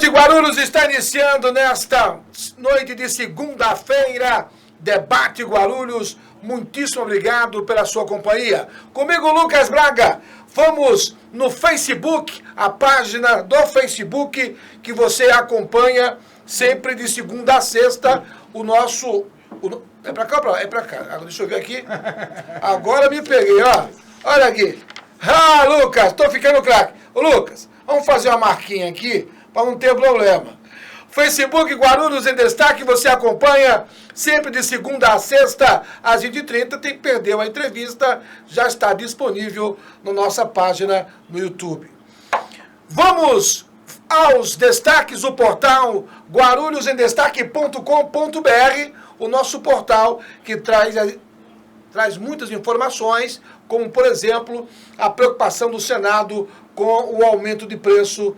Debate Guarulhos está iniciando nesta noite de segunda-feira. Debate Guarulhos, muitíssimo obrigado pela sua companhia. Comigo, Lucas Braga. Vamos no Facebook, a página do Facebook que você acompanha sempre de segunda a sexta. O nosso... É pra cá ou pra lá? É pra cá. Agora, deixa eu ver aqui. Agora me peguei, ó. Olha aqui. Ah, Lucas, tô ficando craque. Ô, Lucas, vamos fazer uma marquinha aqui para não ter problema. Facebook Guarulhos em Destaque, você acompanha sempre de segunda a sexta, às 20h30. Tem que perder a entrevista, já está disponível na nossa página no YouTube. Vamos aos destaques do portal guarulhosendestaque.com.br, o nosso portal que traz muitas informações, como, por exemplo, a preocupação do Senado com o aumento de preço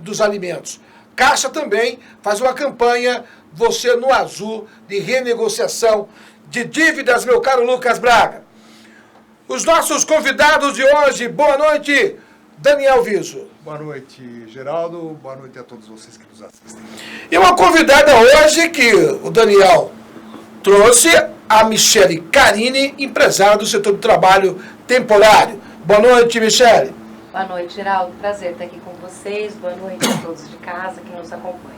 dos alimentos. Caixa também faz uma campanha, você no azul, de renegociação de dívidas, meu caro Lucas Braga. Os nossos convidados de hoje, boa noite, Daniel Viso. Boa noite, Geraldo. Boa noite a todos vocês que nos assistem. E uma convidada hoje que o Daniel trouxe, a Michele Carini, empresária do setor do trabalho temporário. Boa noite, Michele. Boa noite, Geraldo. Prazer estar aqui com vocês. Boa noite a todos de casa que nos acompanham.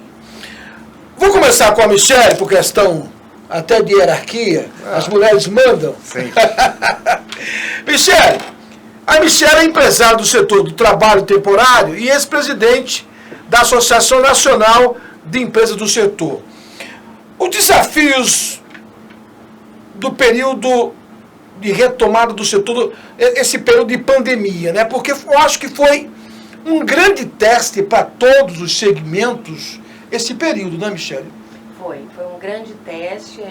Vou começar com a Michele, por questão até de hierarquia. As mulheres mandam. Sim. Michele, a Michele é empresária do setor do trabalho temporário e ex-presidente da Associação Nacional de Empresas do Setor. Os desafios do período de retomada do setor, esse período de pandemia, né? Porque eu acho que foi um grande teste para todos os segmentos esse período, né, Michele? Foi um grande teste.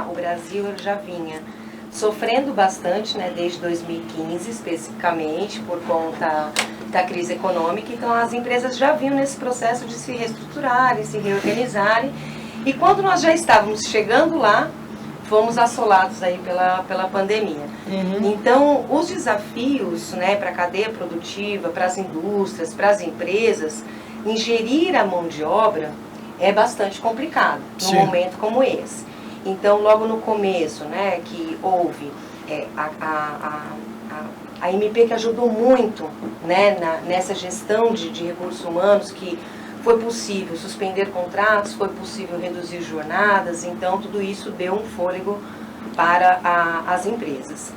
O Brasil já vinha sofrendo bastante, né, desde 2015 especificamente, por conta da crise econômica. Então as empresas já vinham nesse processo de se reestruturarem, se reorganizarem. E quando nós já estávamos chegando lá, fomos assolados aí pela pandemia. Então, os desafios, né, para a cadeia produtiva, para as indústrias, para as empresas, ingerir a mão de obra é bastante complicado num momento como esse. Então, logo no começo, né, que houve a MP que ajudou muito, né, nessa gestão de recursos humanos, que foi possível suspender contratos, foi possível reduzir jornadas, então tudo isso deu um fôlego para as empresas.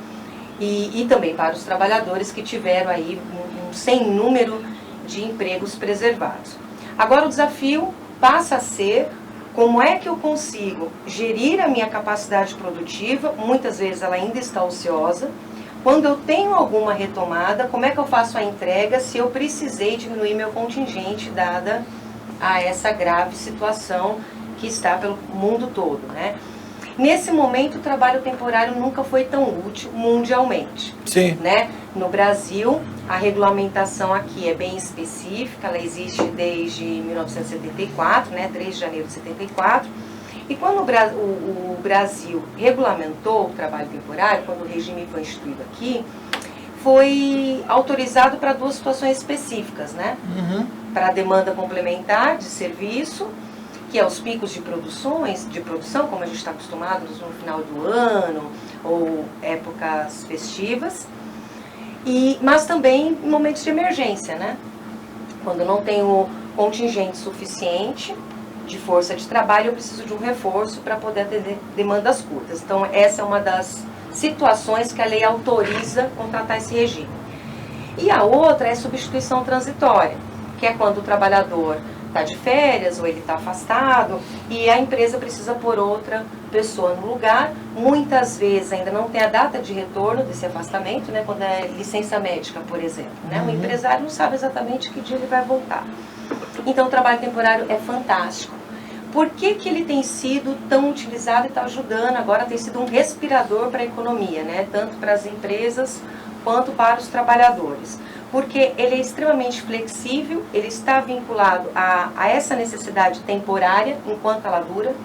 E também para os trabalhadores que tiveram aí um sem número de empregos preservados. Agora o desafio passa a ser como é que eu consigo gerir a minha capacidade produtiva, muitas vezes ela ainda está ociosa. Quando eu tenho alguma retomada, como é que eu faço a entrega se eu precisei diminuir meu contingente, dada a essa grave situação que está pelo mundo todo, né? Nesse momento, o trabalho temporário nunca foi tão útil mundialmente. Sim. Né? No Brasil, a regulamentação aqui é bem específica, ela existe desde 1974, né? 3 de janeiro de 74. E quando o Brasil regulamentou o trabalho temporário, quando o regime foi instituído aqui, foi autorizado para 2 situações específicas, né? Para a demanda complementar de serviço, que é os picos de produção, como a gente está acostumado no final do ano, ou épocas festivas, mas também em momentos de emergência, né? Quando eu não tenho contingente suficiente de força de trabalho, eu preciso de um reforço para poder atender demandas curtas. Então, essa é uma das situações que a lei autoriza contratar esse regime. E a outra é substituição transitória, que é quando o trabalhador está de férias ou ele está afastado e a empresa precisa pôr outra pessoa no lugar. Muitas vezes ainda não tem a data de retorno desse afastamento, né, quando é licença médica, por exemplo. Né? O empresário não sabe exatamente que dia ele vai voltar. Então, o trabalho temporário é fantástico. Por que ele tem sido tão utilizado e está ajudando? Agora tem sido um respirador para a economia, né? Tanto para as empresas quanto para os trabalhadores. Porque ele é extremamente flexível, ele está vinculado a essa necessidade temporária, enquanto ela dura.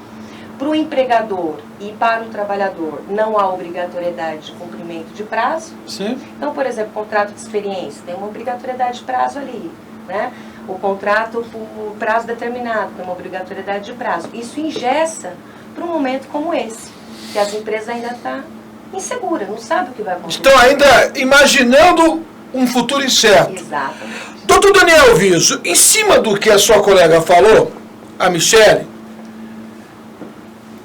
Para o empregador e para o trabalhador, não há obrigatoriedade de cumprimento de prazo. Sim. Então, por exemplo, contrato de experiência, tem uma obrigatoriedade de prazo ali. né? O contrato por prazo determinado, tem uma obrigatoriedade de prazo. Isso engessa para um momento como esse, que as empresas ainda estão inseguras, não sabem o que vai acontecer. Estão ainda imaginando um futuro incerto. Exatamente. Doutor Daniel Viso, em cima do que a sua colega falou, a Michele,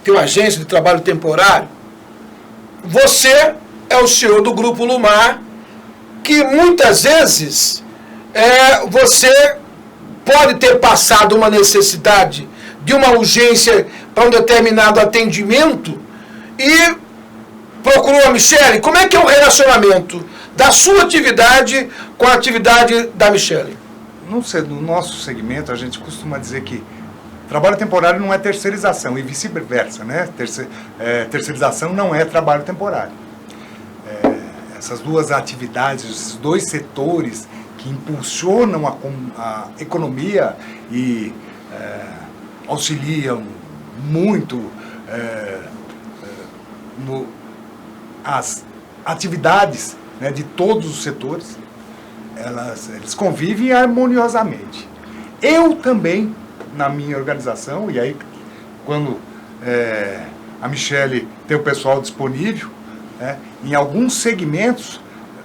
tem uma agência de trabalho temporário, você é o senhor do Grupo Lumar, que muitas vezes você pode ter passado uma necessidade de uma urgência para um determinado atendimento e procurou a Michele. Como é que é o relacionamento da sua atividade com a atividade da Michele? No nosso segmento, a gente costuma dizer que trabalho temporário não é terceirização e vice-versa, né? Terceirização não é trabalho temporário. Essas duas atividades, esses dois setores que impulsionam a economia e auxiliam muito as atividades, né, de todos os setores, eles convivem harmoniosamente. Eu também, na minha organização, e aí quando a Michele tem o pessoal disponível, né, em alguns segmentos,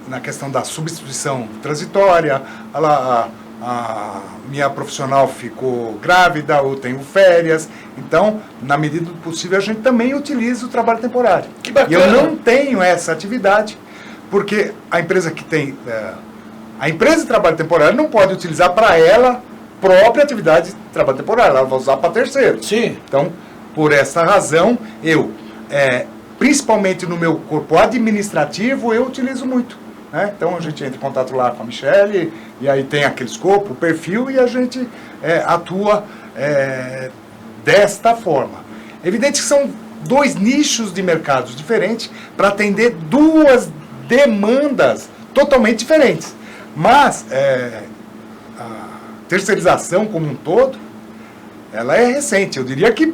na questão da substituição transitória, a minha profissional ficou grávida ou tenho férias, então, na medida do possível, a gente também utiliza o trabalho temporário. Que bacana. E eu não tenho essa atividade, porque a empresa que tem... a empresa de trabalho temporário não pode utilizar para ela própria atividade de trabalho temporário, ela vai usar para terceiro. Sim. Então, por essa razão, eu, principalmente no meu corpo administrativo, eu utilizo muito. Né? Então, a gente entra em contato lá com a Michele, e aí tem aquele escopo, o perfil, e a gente atua desta forma. Evidente que são dois nichos de mercados diferentes para atender duas demandas totalmente diferentes. Mas a terceirização como um todo, ela é recente. Eu diria que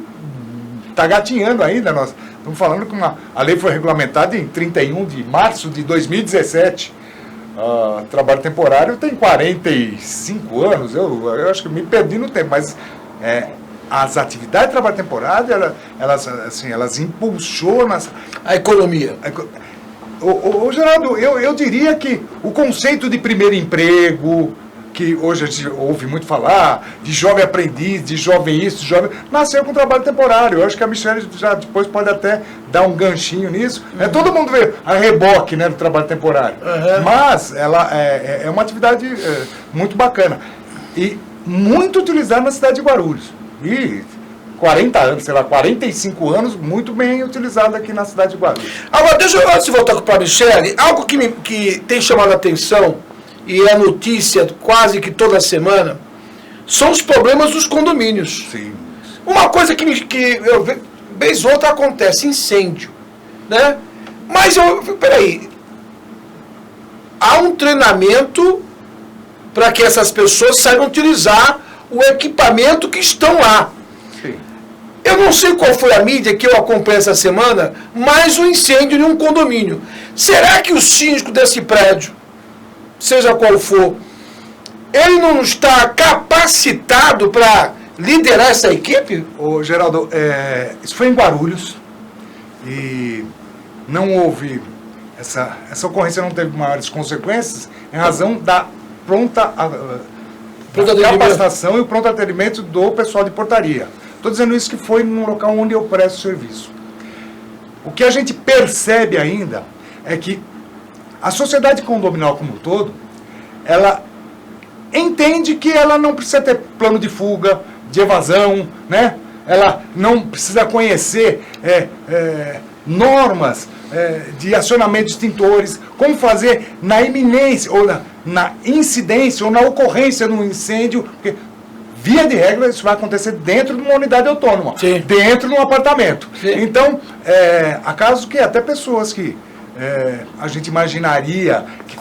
está gatinhando ainda. Nós estamos falando que a lei foi regulamentada em 31 de março de 2017. Trabalho temporário tem 45 anos. Eu acho que me perdi no tempo, mas as atividades de trabalho temporário, elas impulsionam a economia. Geraldo, eu diria que o conceito de primeiro emprego, que hoje a gente ouve muito falar, de jovem aprendiz, de jovem isso, de jovem... nasceu com trabalho temporário. Eu acho que a Michele já depois pode até dar um ganchinho nisso. Uhum. Todo mundo vê a reboque, né, do trabalho temporário. Uhum. Mas ela é uma atividade muito bacana. E muito utilizada na cidade de Guarulhos. E 40 anos, sei lá, 45 anos, muito bem utilizada aqui na cidade de Guarulhos. Agora, deixa eu, antes de voltar para a Michele, algo que tem chamado a atenção, e é notícia quase que toda semana, são os problemas dos condomínios. Sim. Uma coisa que vez ou outra acontece, incêndio, né? Mas, peraí, há um treinamento para que essas pessoas saibam utilizar o equipamento que estão lá. Sim. Eu não sei qual foi a mídia que eu acompanhei essa semana, mas um incêndio em um condomínio. Será que o síndico desse prédio, seja qual for, ele não está capacitado para liderar essa equipe? Ô, Geraldo, isso foi em Guarulhos e não houve, essa ocorrência não teve maiores consequências em razão da pronta capacitação e o pronto atendimento do pessoal de portaria. Estou dizendo isso que foi num local onde eu presto serviço. O que a gente percebe ainda é que a sociedade condominial como um todo, ela entende que ela não precisa ter plano de fuga, de evasão, né? Ela não precisa conhecer normas de acionamento de extintores, como fazer na iminência, ou na incidência, ou na ocorrência de um incêndio, porque, via de regra, isso vai acontecer dentro de uma unidade autônoma, Sim. dentro de um apartamento. Sim. Então, há casos que até pessoas que a gente imaginaria que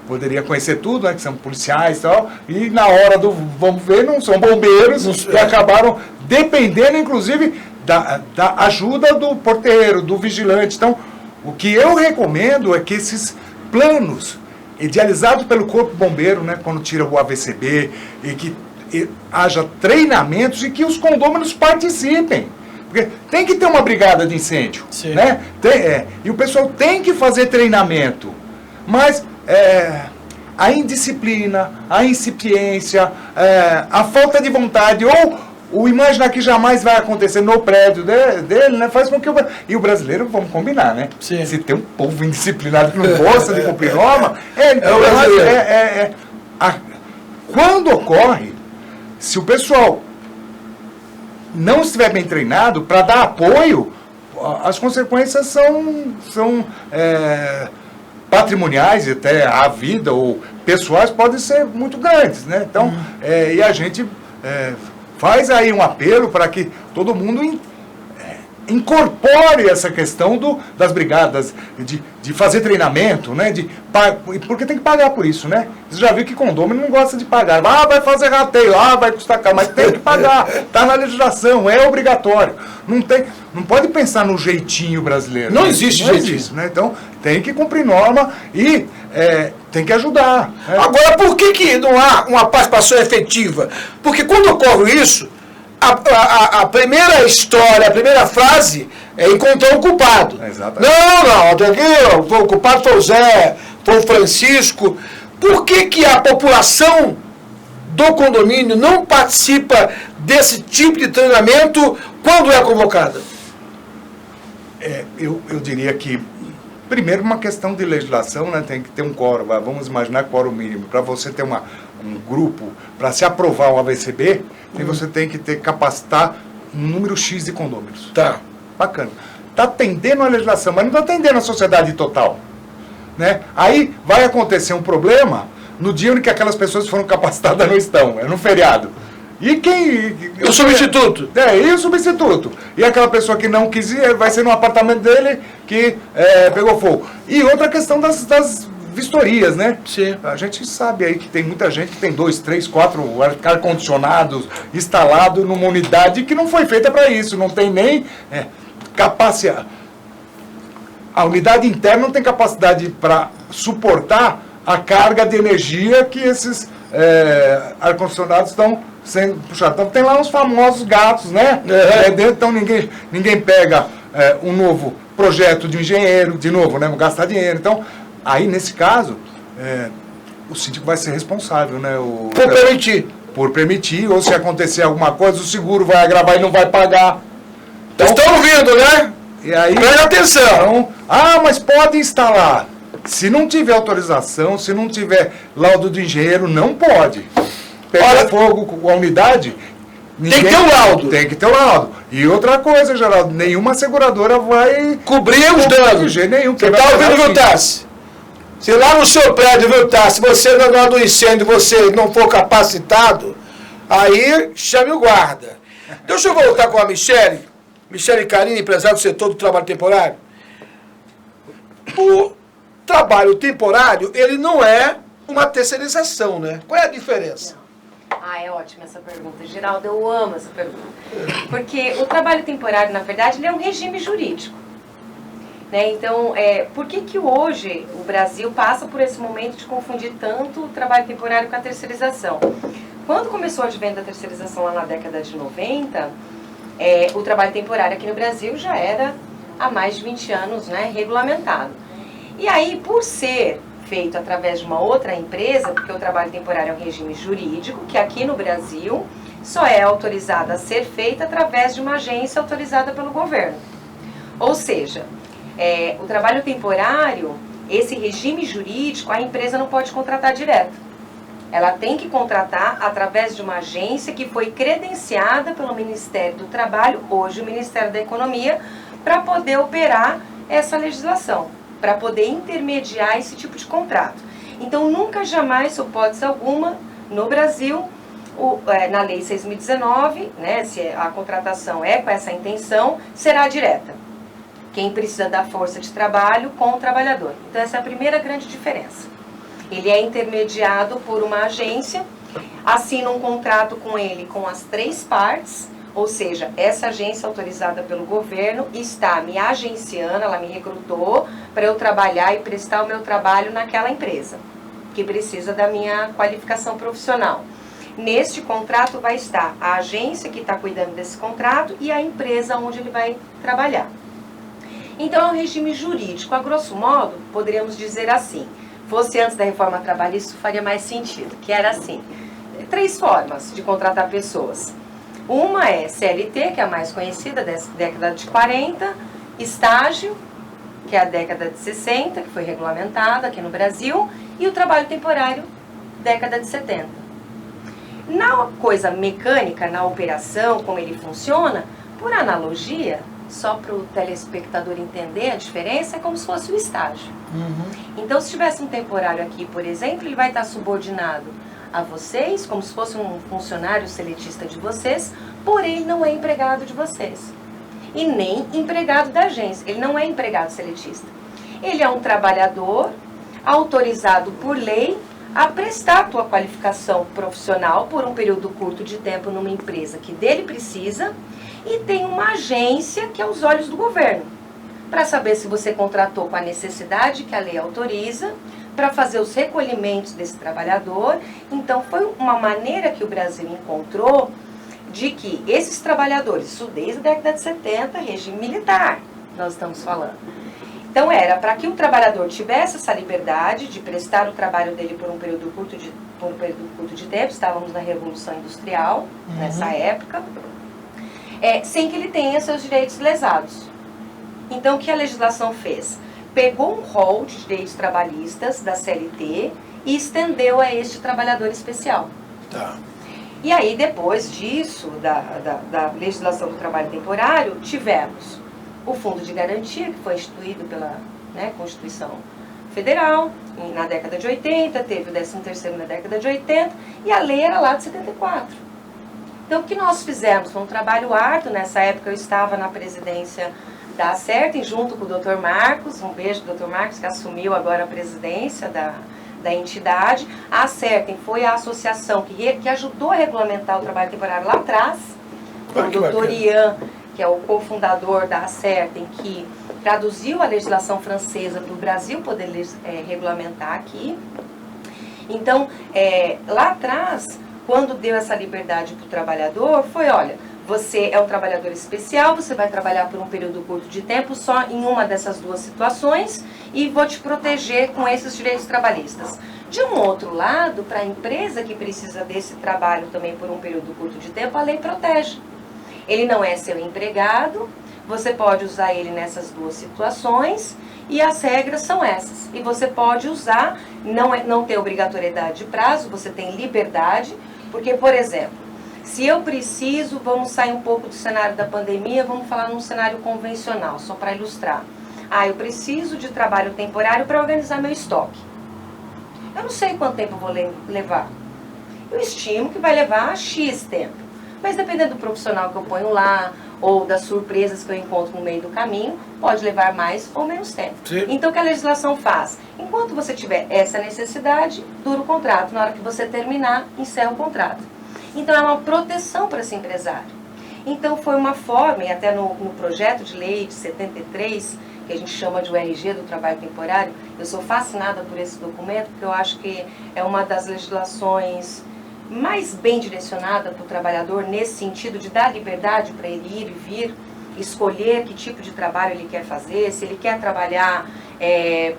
poderia conhecer tudo, né, que são policiais e tal, e na hora do vamos ver, não são bombeiros, e acabaram dependendo, inclusive, da ajuda do porteiro, do vigilante. Então, o que eu recomendo é que esses planos, idealizado pelo Corpo Bombeiro, né, quando tira o AVCB, e que haja treinamentos e que os condôminos participem. Porque tem que ter uma brigada de incêndio. Né? E o pessoal tem que fazer treinamento. Mas a indisciplina, a incipiência, a falta de vontade ou o imaginar que jamais vai acontecer no prédio dele, né, faz com que e o brasileiro, vamos combinar, né? Sim. Se tem um povo indisciplinado que não gosta de cumprir norma, quando ocorre, se o pessoal não estiver bem treinado para dar apoio, as consequências são patrimoniais e até a vida ou pessoais podem ser muito grandes, né? Então, e a gente faz aí um apelo para que todo mundo incorpore essa questão das brigadas, de fazer treinamento, né? Porque tem que pagar por isso, né? Você já viu que condômino não gosta de pagar. Vai fazer rateio, vai custar caro, mas tem que pagar. Está na legislação, é obrigatório. Não pode pensar no jeitinho brasileiro. Não existe jeitinho. Existe, né? Então, tem que cumprir norma e tem que ajudar. Agora, por que não há uma participação efetiva? Porque quando ocorre isso, a primeira história, a primeira frase é encontrar o culpado. Exatamente. O culpado foi o Zé, foi o Francisco. Por que a população do condomínio não participa desse tipo de treinamento quando é convocada? Eu diria que, primeiro, uma questão de legislação, né? Tem que ter um quórum. Vamos imaginar quórum mínimo. Para você ter um grupo, para se aprovar um AVCB, você tem que capacitar um número X de condôminos. Tá. Bacana. Está atendendo a legislação, mas não está atendendo a sociedade total. Né? Aí vai acontecer um problema no dia em que aquelas pessoas que foram capacitadas não estão, no feriado. E quem... O substituto. E o substituto. E aquela pessoa que não quis ir, vai ser no apartamento dele que pegou fogo. E outra questão das vistorias, né? Sim. A gente sabe aí que tem muita gente que tem 2, 3, 4 ar-condicionados instalados numa unidade que não foi feita para isso, não tem nem capacidade. A unidade interna não tem capacidade para suportar a carga de energia que esses ar-condicionados estão sendo puxados. Então tem lá uns famosos gatos, né? Então ninguém pega um novo projeto de engenheiro, de novo, né? Gastar dinheiro. Então, aí nesse caso, o síndico vai ser responsável, né? Por permitir, ou se acontecer alguma coisa, o seguro vai agravar e não vai pagar. Então, estão ouvindo, né? E aí, presta atenção. Então, mas pode instalar. Se não tiver autorização, se não tiver laudo do engenheiro, não pode. Pegar fogo com a unidade... Tem que ter o laudo. Tem que ter o laudo. E outra coisa, Geraldo, nenhuma seguradora vai... cobrir os danos. De jeito nenhum. Você está ouvindo, viu, Tassi? Se lá no seu prédio, viu, Tassi, se você na hora do incêndio você não for capacitado, aí chame o guarda. Deixa eu voltar com a Michele Carini, empresária do setor do trabalho temporário. O trabalho temporário, ele não é uma terceirização, né? Qual é a diferença? É ótima essa pergunta. Geraldo, eu amo essa pergunta. Porque o trabalho temporário, na verdade, ele é um regime jurídico. Né? Então, por que hoje o Brasil passa por esse momento de confundir tanto o trabalho temporário com a terceirização? Quando começou a advento da terceirização lá na década de 90, o trabalho temporário aqui no Brasil já era há mais de 20 anos, né, regulamentado. E aí, por ser feito através de uma outra empresa, porque o trabalho temporário é um regime jurídico, que aqui no Brasil só é autorizado a ser feito através de uma agência autorizada pelo governo. Ou seja, o trabalho temporário, esse regime jurídico, a empresa não pode contratar direto. Ela tem que contratar através de uma agência que foi credenciada pelo Ministério do Trabalho, hoje o Ministério da Economia, para poder operar essa legislação, para poder intermediar esse tipo de contrato. Então, nunca, jamais, sob hipótese alguma, no Brasil, na Lei 6.019, né, se a contratação é com essa intenção, será direta. Quem precisa da força de trabalho com o trabalhador. Então, essa é a primeira grande diferença. Ele é intermediado por uma agência, assina um contrato com ele com as 3 partes, ou seja, essa agência autorizada pelo governo está me agenciando, ela me recrutou para eu trabalhar e prestar o meu trabalho naquela empresa. que precisa da minha qualificação profissional. Neste contrato vai estar a agência que está cuidando desse contrato e a empresa onde ele vai trabalhar. Então, é um regime jurídico. A grosso modo, poderíamos dizer assim, fosse antes da reforma trabalhista, isso faria mais sentido, que era assim, 3 formas de contratar pessoas. Uma é CLT, que é a mais conhecida, da década de 40, estágio, que é a década de 60, que foi regulamentada aqui no Brasil, e o trabalho temporário, década de 70. Na coisa mecânica, na operação, como ele funciona, por analogia, só para o telespectador entender a diferença, é como se fosse o estágio. Então, se tivesse um temporário aqui, por exemplo, ele vai estar subordinado a vocês, como se fosse um funcionário seletista de vocês, porém não é empregado de vocês. E nem empregado da agência, ele não é empregado seletista. Ele é um trabalhador autorizado por lei a prestar a tua qualificação profissional por um período curto de tempo numa empresa que dele precisa, e tem uma agência que é os olhos do governo, para saber se você contratou com a necessidade que a lei autoriza, para fazer os recolhimentos desse trabalhador. Então, foi uma maneira que o Brasil encontrou de que esses trabalhadores, isso desde a década de 70, regime militar, nós estamos falando. Então, era para que o trabalhador tivesse essa liberdade de prestar o trabalho dele por um período curto de tempo, estávamos na Revolução Industrial, nessa época, sem que ele tenha seus direitos lesados. Então, o que a legislação fez? Pegou um rol de direitos trabalhistas da CLT e estendeu a este trabalhador especial. Tá. E aí, depois disso, da legislação do trabalho temporário, tivemos o Fundo de Garantia, que foi instituído pela Constituição Federal na década de 80, teve o 13º na década de 80, e a lei era lá de 74. Então, o que nós fizemos? Foi um trabalho árduo. Nessa época, eu estava na presidência da Acertem, junto com o Dr. Marcos, um beijo do Dr. Marcos, que assumiu agora a presidência da entidade. A Acertem foi a associação que ajudou a regulamentar o trabalho temporário lá atrás. O Dr. Ian, que é o cofundador da Acertem, que traduziu a legislação francesa para o Brasil poder regulamentar aqui. Então, lá atrás, quando deu essa liberdade para o trabalhador, foi, olha, você é um trabalhador especial, você vai trabalhar por um período curto de tempo só em uma dessas 2 situações e vou te proteger com esses direitos trabalhistas. De um outro lado, para a empresa que precisa desse trabalho também por um período curto de tempo, a lei protege. Ele não é seu empregado, você pode usar ele nessas 2 situações e as regras são essas. E você pode usar, não tem obrigatoriedade de prazo, você tem liberdade, porque, por exemplo, se eu preciso, vamos sair um pouco do cenário da pandemia, vamos falar num cenário convencional, só para ilustrar. Eu preciso de trabalho temporário para organizar meu estoque. Eu não sei quanto tempo eu vou levar. Eu estimo que vai levar X tempo. Mas dependendo do profissional que eu ponho lá, ou das surpresas que eu encontro no meio do caminho, pode levar mais ou menos tempo. Sim. Então, o que a legislação faz? Enquanto você tiver essa necessidade, dura o contrato. Na hora que você terminar, encerra o contrato. Então, é uma proteção para esse empresário. Então, foi uma forma, e até no projeto de lei de 73, que a gente chama de URG do trabalho temporário, eu sou fascinada por esse documento, porque eu acho que é uma das legislações mais bem direcionada para o trabalhador, nesse sentido de dar liberdade para ele ir e vir, escolher que tipo de trabalho ele quer fazer, se ele quer trabalhar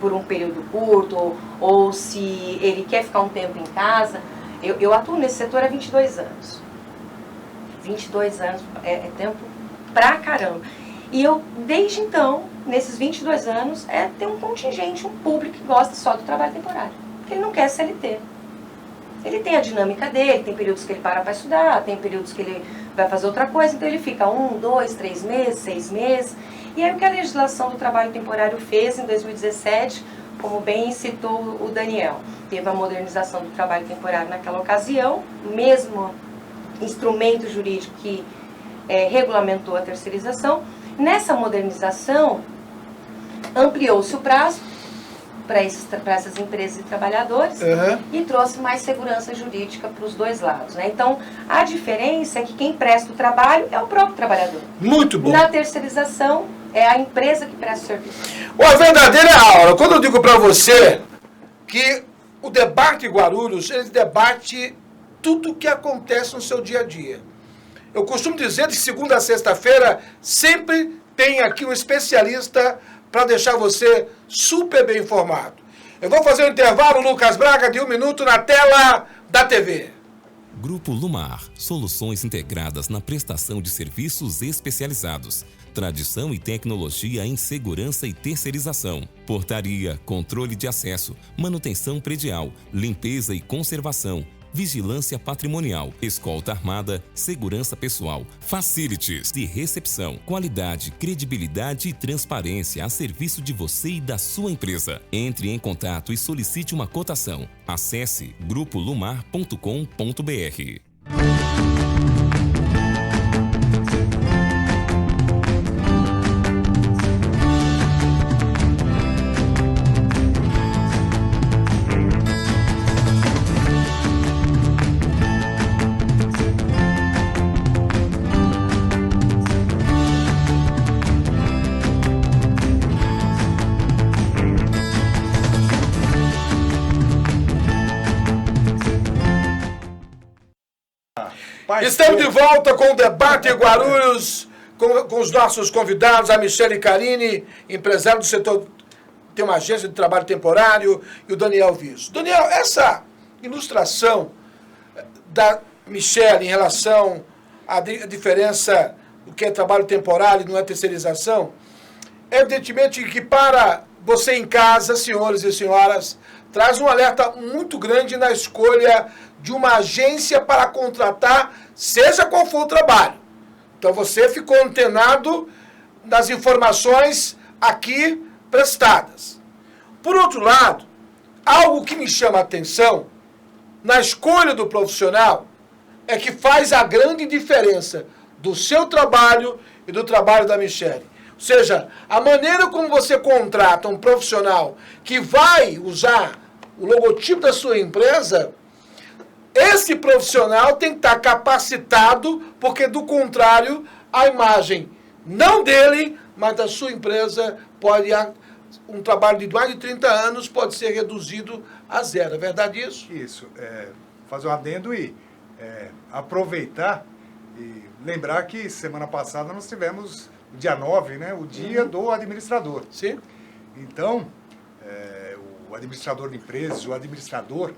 por um período curto, ou se ele quer ficar um tempo em casa. Eu atuo nesse setor há 22 anos. 22 anos é tempo pra caramba. E eu, desde então, nesses 22 anos, tem um contingente, um público que gosta só do trabalho temporário. Porque ele não quer CLT. Ele tem a dinâmica dele, tem períodos que ele para estudar, tem períodos que ele vai fazer outra coisa, então ele fica 1, 2, 3 meses, 6 meses. E aí o que a legislação do trabalho temporário fez em 2017, como bem citou o Daniel, teve a modernização do trabalho temporário naquela ocasião, mesmo instrumento jurídico que regulamentou a terceirização. Nessa modernização, ampliou-se o prazo para essas empresas e trabalhadores e trouxe mais segurança jurídica para os 2 lados, né? Então, a diferença é que quem presta o trabalho é o próprio trabalhador. Muito bom. Na terceirização, é a empresa que presta o serviço. A verdadeira aula. Quando eu digo para você que o debate Guarulhos, ele debate tudo o que acontece no seu dia a dia. Eu costumo dizer que de segunda a sexta-feira sempre tem aqui um especialista para deixar você super bem informado. Eu vou fazer um intervalo, Lucas Braga, de 1 minuto na tela da TV. Grupo Lumar, soluções integradas na prestação de serviços especializados. Tradição e tecnologia em segurança e terceirização. Portaria, controle de acesso, manutenção predial, limpeza e conservação. Vigilância patrimonial, escolta armada, segurança pessoal, facilities de recepção, qualidade, credibilidade e transparência a serviço de você e da sua empresa. Entre em contato e solicite uma cotação. Acesse grupolumar.com.br. Estamos de volta com o Debate Guarulhos, com os nossos convidados, a Michele Carini, empresário do setor, tem uma agência de trabalho temporário, e o Daniel Viso. Daniel, essa ilustração da Michele em relação à diferença do que é trabalho temporário e não é terceirização, evidentemente que para você em casa, senhores e senhoras, traz um alerta muito grande na escolha de uma agência para contratar, seja qual for o trabalho. Então você ficou antenado das informações aqui prestadas. Por outro lado, algo que me chama a atenção na escolha do profissional é que faz a grande diferença do seu trabalho e do trabalho da Michele. Ou seja, a maneira como você contrata um profissional que vai usar o logotipo da sua empresa, esse profissional tem que estar capacitado, porque do contrário, a imagem não dele, mas da sua empresa, um trabalho de mais de 30 anos pode ser reduzido a zero. É verdade isso? Isso. Fazer um adendo e aproveitar e lembrar que semana passada nós tivemos o dia 9, né, o dia do administrador. Sim. Então, o administrador de empresas, o administrador,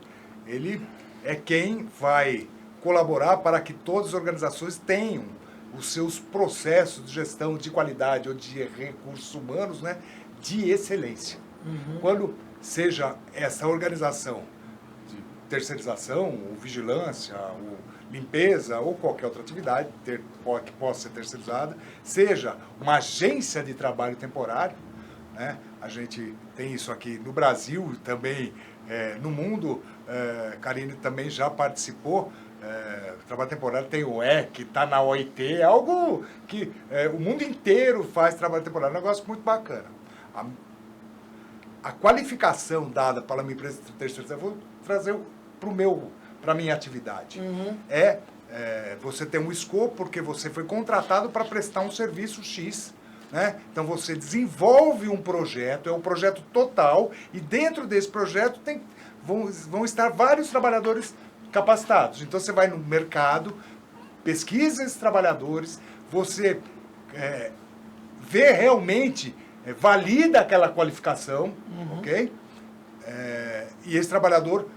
ele é quem vai colaborar para que todas as organizações tenham os seus processos de gestão de qualidade ou de recursos humanos, né, de excelência. Quando seja essa organização de terceirização, ou vigilância, ou limpeza, ou qualquer outra atividade que possa ser terceirizada, seja uma agência de trabalho temporário, né? A gente tem isso aqui no Brasil, também no mundo. Karine também já participou. Trabalho temporário tem o que está na OIT, é algo que o mundo inteiro faz trabalho temporário, é um negócio muito bacana. A qualificação dada pela minha empresa terceirizada, vou trazer para a minha atividade. Você tem um escopo porque você foi contratado para prestar um serviço X, né? Então você desenvolve um projeto, é um projeto total, e dentro desse projeto vão estar vários trabalhadores capacitados. Então você vai no mercado, pesquisa esses trabalhadores, você vê realmente, valida aquela qualificação, ok? E esse trabalhador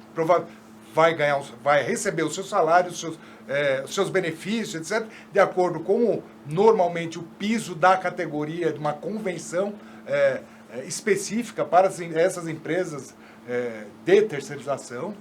vai receber o seu salário, os seus benefícios, etc., de acordo com normalmente o piso da categoria de uma convenção específica para essas empresas de terceirização.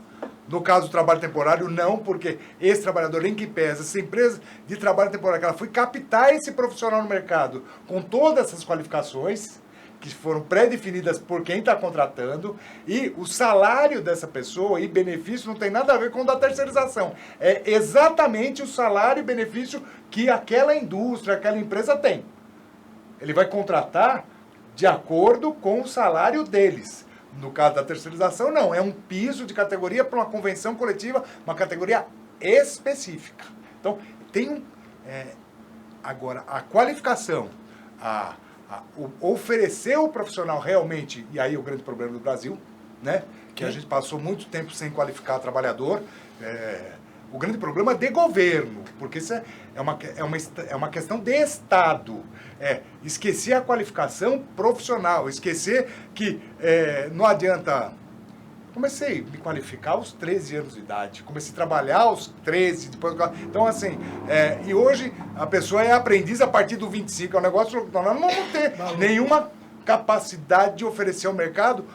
No caso do trabalho temporário, não, porque esse trabalhador, em que pesa, essa empresa de trabalho temporário, ela foi captar esse profissional no mercado com todas essas qualificações, que foram pré-definidas por quem está contratando, e o salário dessa pessoa e benefício não tem nada a ver com o da terceirização. É exatamente o salário e benefício que aquela indústria, aquela empresa tem. Ele vai contratar de acordo com o salário deles. No caso da terceirização, não. É um piso de categoria para uma convenção coletiva, uma categoria específica. Então, tem agora, a qualificação, oferecer o profissional realmente, e aí o grande problema do Brasil, né, que a gente passou muito tempo sem qualificar trabalhador. O grande problema é de governo, porque isso é uma questão de Estado. Esquecer a qualificação profissional, esquecer que não adianta... Comecei a me qualificar aos 13 anos de idade, comecei a trabalhar aos 13, depois... Então, assim, e hoje a pessoa é aprendiz a partir do 25, é um negócio... Nós não vamos ter nenhuma capacidade de oferecer ao mercado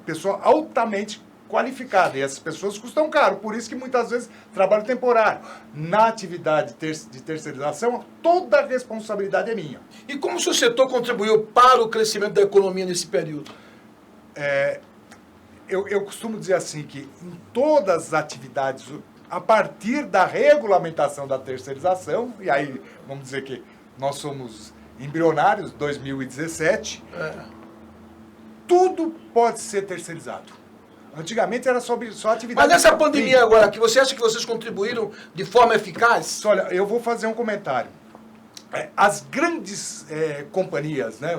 pessoa altamente qualificada. E essas pessoas custam caro, por isso que muitas vezes trabalho temporário. Na atividade de terceirização, toda a responsabilidade é minha. E como o seu setor contribuiu para o crescimento da economia nesse período? Eu costumo dizer assim que em todas as atividades, a partir da regulamentação da terceirização, e aí vamos dizer que nós somos embrionários, 2017, tudo pode ser terceirizado. Antigamente era só atividade... Mas nessa pandemia agora, que você acha que vocês contribuíram de forma eficaz? Olha, eu vou fazer um comentário. As grandes companhias, né,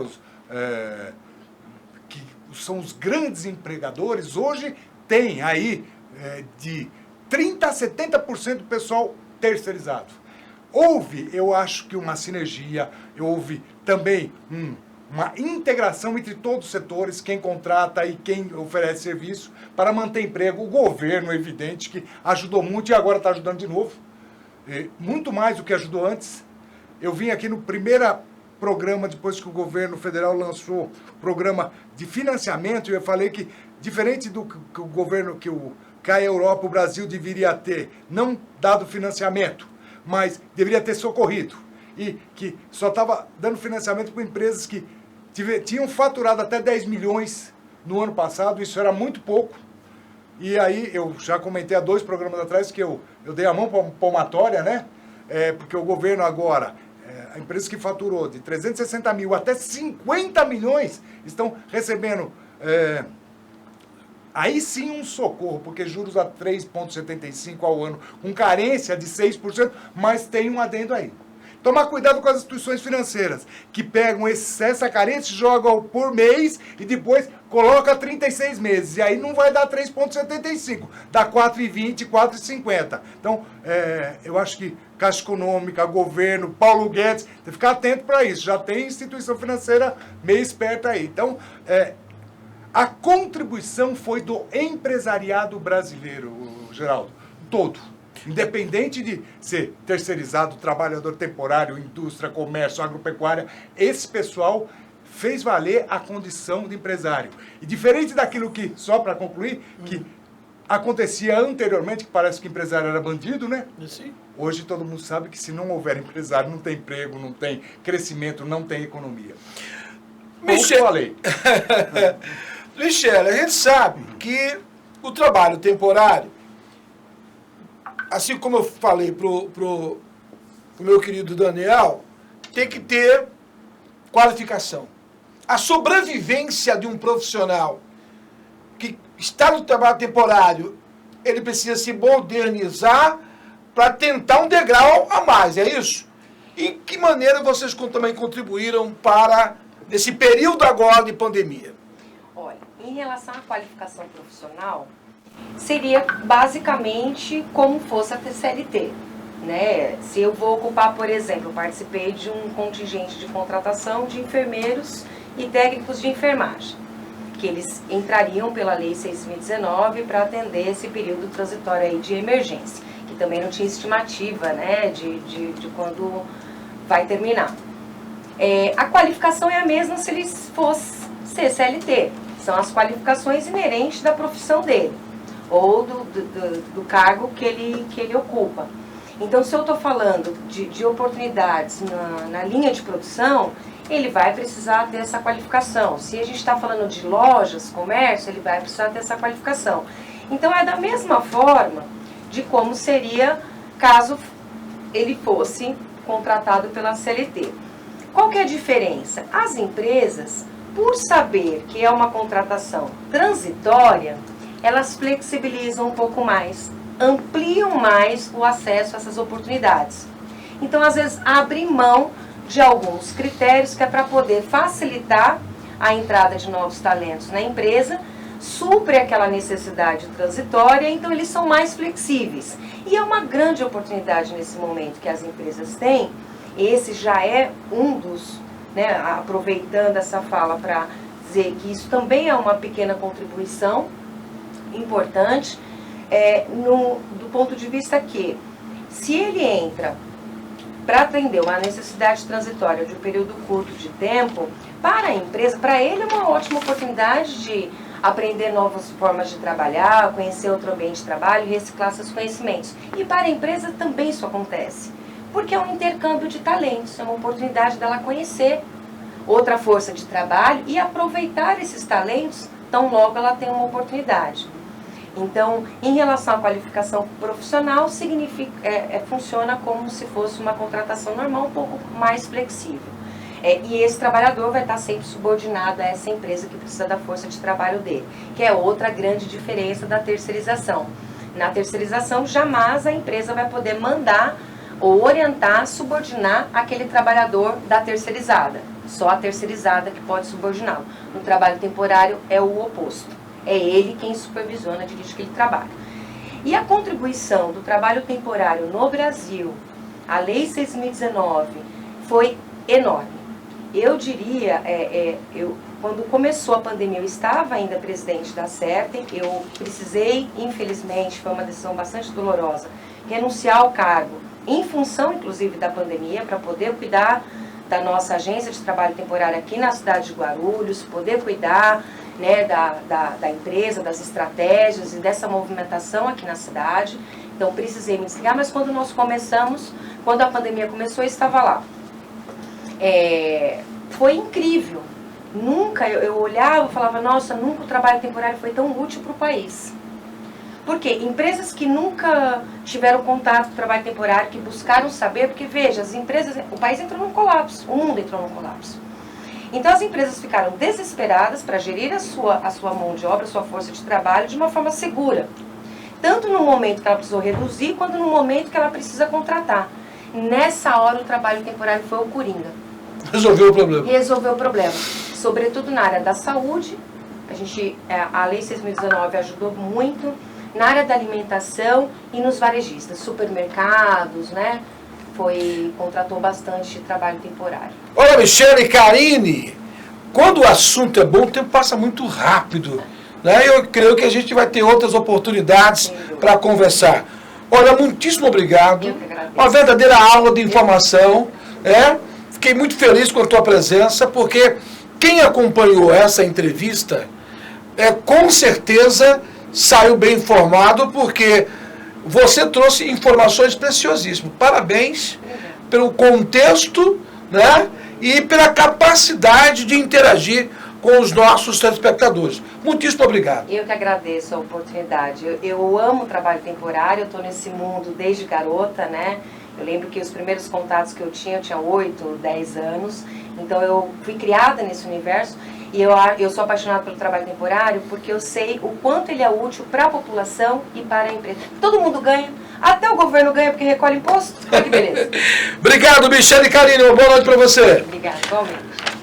que são os grandes empregadores, hoje tem aí de 30% a 70% do pessoal terceirizado. Houve, eu acho que uma sinergia, houve também uma integração entre todos os setores, quem contrata e quem oferece serviço, para manter emprego. O governo, evidente, que ajudou muito e agora está ajudando de novo. Muito mais do que ajudou antes. Eu vim aqui no primeiro programa, depois que o governo federal lançou o programa de financiamento, e eu falei que, diferente do que o governo, que a Europa, o Brasil deveria ter, não dado financiamento, mas deveria ter socorrido. E que só estava dando financiamento para empresas que tinham faturado até 10 milhões no ano passado, isso era muito pouco. E aí, eu já comentei há 2 programas atrás que eu dei a mão palmatória, né? Porque o governo agora, a empresa que faturou de 360 mil até 50 milhões, estão recebendo, aí sim um socorro, porque juros a 3,75 ao ano, com carência de 6%, mas tem um adendo aí. Tomar cuidado com as instituições financeiras, que pegam essa carência, jogam por mês e depois coloca 36 meses. E aí não vai dar 3,75, dá 4,20, 4,50. Então, eu acho que Caixa Econômica, governo, Paulo Guedes, tem que ficar atento para isso. Já tem instituição financeira meio esperta aí. Então, a contribuição foi do empresariado brasileiro, Geraldo, todo. Independente de ser terceirizado, trabalhador temporário, indústria, comércio, agropecuária, esse pessoal fez valer a condição de empresário. E diferente daquilo que, só para concluir, que acontecia anteriormente, que parece que empresário era bandido, né? Sim. Hoje todo mundo sabe que se não houver empresário, não tem emprego, não tem crescimento, não tem economia. Michel, falei. Michel, a gente sabe que o trabalho temporário, assim como eu falei pro meu querido Daniel, tem que ter qualificação. A sobrevivência de um profissional que está no trabalho temporário, ele precisa se modernizar para tentar um degrau a mais, é isso? E que maneira vocês também contribuíram para esse período agora de pandemia? Olha, em relação à qualificação profissional, seria basicamente como fosse a TCLT, né? Se eu vou ocupar, por exemplo, eu participei de um contingente de contratação de enfermeiros e técnicos de enfermagem, que eles entrariam pela Lei 6.019 para atender esse período transitório aí de emergência, que também não tinha estimativa, né, de quando vai terminar. A qualificação é a mesma se eles fosse CLT, são as qualificações inerentes da profissão dele, ou do cargo que ele ocupa. Então, se eu estou falando de oportunidades na linha de produção, ele vai precisar ter essa qualificação. Se a gente está falando de lojas, comércio, ele vai precisar ter essa qualificação. Então, é da mesma forma de como seria caso ele fosse contratado pela CLT. Qual que é a diferença? As empresas, por saber que é uma contratação transitória, elas flexibilizam um pouco mais, ampliam mais o acesso a essas oportunidades. Então, às vezes, abrem mão de alguns critérios que é para poder facilitar a entrada de novos talentos na empresa, supre aquela necessidade transitória, então eles são mais flexíveis. E é uma grande oportunidade nesse momento que as empresas têm. Esse já é um dos, né, aproveitando essa fala para dizer que isso também é uma pequena contribuição importante, do ponto de vista que, se ele entra para atender uma necessidade transitória de um período curto de tempo, para a empresa, para ele é uma ótima oportunidade de aprender novas formas de trabalhar, conhecer outro ambiente de trabalho e reciclar seus conhecimentos. E para a empresa também isso acontece, porque é um intercâmbio de talentos, é uma oportunidade dela conhecer outra força de trabalho e aproveitar esses talentos tão logo ela tem uma oportunidade. Então, em relação à qualificação profissional, funciona como se fosse uma contratação normal, um pouco mais flexível. E esse trabalhador vai estar sempre subordinado a essa empresa que precisa da força de trabalho dele, que é outra grande diferença da terceirização. Na terceirização, jamais a empresa vai poder mandar ou orientar, subordinar aquele trabalhador da terceirizada. Só a terceirizada que pode subordiná-lo. No trabalho temporário é o oposto. É ele quem supervisiona, dirige aquele trabalho. E a contribuição do trabalho temporário no Brasil, a Lei 6.019, foi enorme. Eu diria, quando começou a pandemia, eu estava ainda presidente da CERTEM, eu precisei, infelizmente, foi uma decisão bastante dolorosa, renunciar ao cargo, em função, inclusive, da pandemia, para poder cuidar da nossa agência de trabalho temporário aqui na cidade de Guarulhos, poder cuidar, né, da empresa, das estratégias e dessa movimentação aqui na cidade. Então, precisei me desligar, mas quando nós começamos, quando a pandemia começou, eu estava lá. Foi incrível. Nunca, eu olhava e falava, nossa, nunca o trabalho temporário foi tão útil para o país. Por quê? Empresas que nunca tiveram contato com o trabalho temporário, que buscaram saber, porque veja, as empresas, o país entrou num colapso, o mundo entrou num colapso. Então as empresas ficaram desesperadas para gerir a sua mão de obra, a sua força de trabalho de uma forma segura. Tanto no momento que ela precisou reduzir, quanto no momento que ela precisa contratar. Nessa hora o trabalho temporário foi o coringa. Resolveu o problema. Resolveu o problema. Sobretudo na área da saúde, a Lei 6.019 ajudou muito, na área da alimentação e nos varejistas, supermercados, né? Contratou bastante trabalho temporário. Olha, Michele e Karine, quando o assunto é bom, o tempo passa muito rápido. Né? Eu creio que a gente vai ter outras oportunidades para conversar. Olha, muitíssimo obrigado. Eu que agradeço. Uma verdadeira aula de informação. Fiquei muito feliz com a tua presença, porque quem acompanhou essa entrevista, com certeza saiu bem informado, porque você trouxe informações preciosíssimas. Parabéns pelo contexto, né, e pela capacidade de interagir com os nossos telespectadores. Muitíssimo obrigado. Eu que agradeço a oportunidade. Eu amo o trabalho temporário, eu estou nesse mundo desde garota, né? Eu lembro que os primeiros contatos que eu tinha 8, 10 anos. Então eu fui criada nesse universo e eu sou apaixonada pelo trabalho temporário porque eu sei o quanto ele é útil para a população e para a empresa. Todo mundo ganha, até o governo ganha porque recolhe imposto. Olha que beleza. Obrigado, Michele e Karine. Uma boa noite para você. Obrigada, igualmente.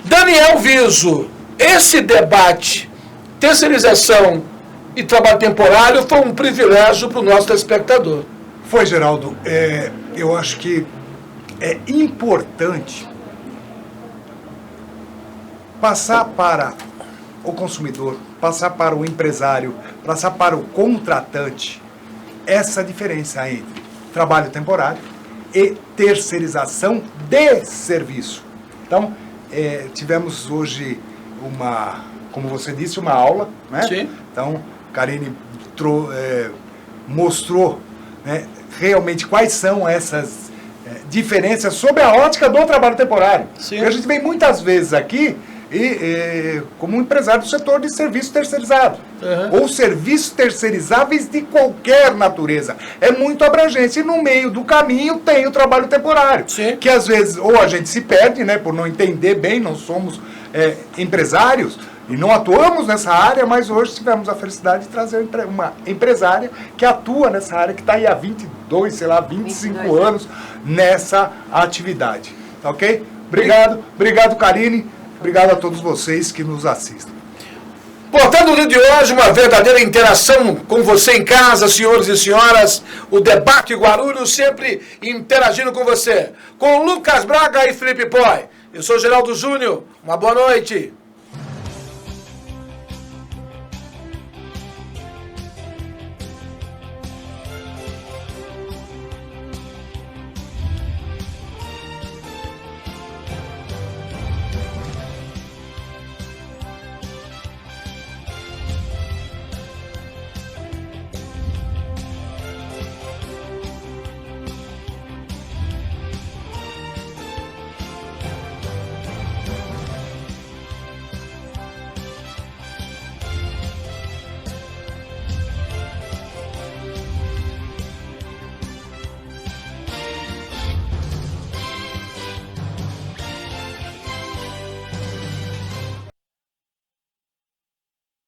Daniel Viso, esse debate, terceirização e trabalho temporário, foi um privilégio para o nosso telespectador. Foi, Geraldo. Eu acho que é importante passar para o consumidor, passar para o empresário, passar para o contratante essa diferença entre trabalho temporário e terceirização de serviço. Então, tivemos hoje como você disse, uma aula, né? Sim. Então, Karine mostrou, né, realmente quais são essas diferenças sob a ótica do trabalho temporário. Sim. Porque a gente vem muitas vezes aqui como empresário do setor de serviço terceirizado. Uhum. Ou serviços terceirizáveis de qualquer natureza. É muito abrangente. E no meio do caminho tem o trabalho temporário. Sim. Que às vezes ou a gente se perde, né, por não entender bem, não somos empresários e não atuamos nessa área, mas hoje tivemos a felicidade de trazer uma empresária que atua nessa área, que está aí há 25 anos nessa atividade. Tá ok? Obrigado, Karine. Obrigado a todos vocês que nos assistem. Portanto, no dia de hoje, uma verdadeira interação com você em casa, senhores e senhoras. O Debate Guarulhos sempre interagindo com você. Com Lucas Braga e Felipe Poi. Eu sou Geraldo Júnior. Uma boa noite.